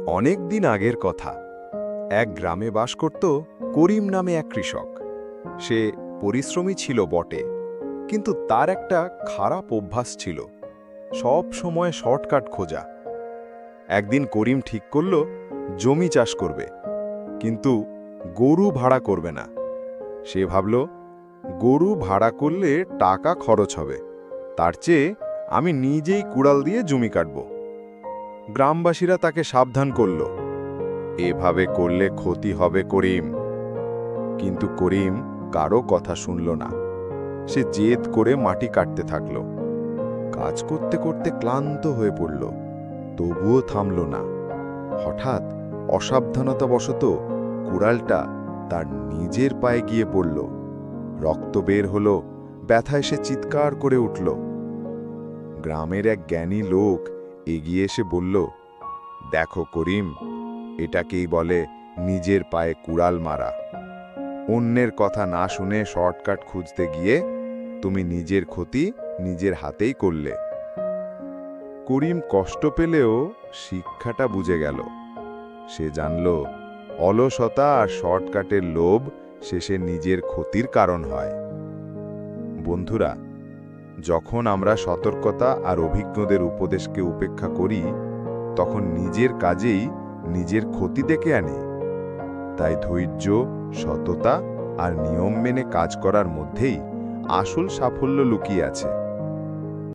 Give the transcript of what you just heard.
অনেক দিন আগের কথা। এক গ্রামে বাস করত করিম নামে এক কৃষক। সে পরিশ্রমী ছিল বটে, কিন্তু তার একটা খারাপ অভ্যাস ছিল, সব সময় শর্টকাট খোঁজা। একদিন করিম ঠিক করল জমি চাষ করবে, কিন্তু গরু ভাড়া করবে না। সে ভাবল, গরু ভাড়া করলে টাকা খরচ হবে, তার চেয়ে আমি নিজেই কুড়াল দিয়ে জমি কাটব। গ্রামবাসীরা তাকে সাবধান করল, এভাবে করলে ক্ষতি হবে করিম। কিন্তু করিম কারো কথা শুনল না। সে জেদ করে মাটি কাটতে থাকল। কাজ করতে করতে ক্লান্ত হয়ে পড়ল, তবুও থামল না। হঠাৎ অসাবধানতাবশত কুড়ালটা তার নিজের পায়ে গিয়ে পড়ল। রক্ত বের হলো, ব্যথায় সে চিৎকার করে উঠল। গ্রামের এক জ্ঞানী লোক এগিয়ে এসে বলল, দেখো করিম, এটাকেই বলে নিজের পায়ে কুড়াল মারা। অন্যের কথা না শুনে শর্টকাট খুঁজতে গিয়ে তুমি নিজের ক্ষতি নিজের হাতেই করলে। করিম কষ্ট পেলেও শিক্ষাটা বুঝে গেল। সে জানল, অলসতা আর শর্টকাটের লোভ শেষে নিজের ক্ষতির কারণ হয়। বন্ধুরা, যখন আমরা সতর্কতা আর অভিজ্ঞদের উপদেশকে উপেক্ষা করি, তখন নিজের কাজেই নিজের ক্ষতি ডেকে আনি। তাই ধৈর্য, সততা আর নিয়ম মেনে কাজ করার মধ্যেই আসল সাফল্য লুকিয়ে আছে।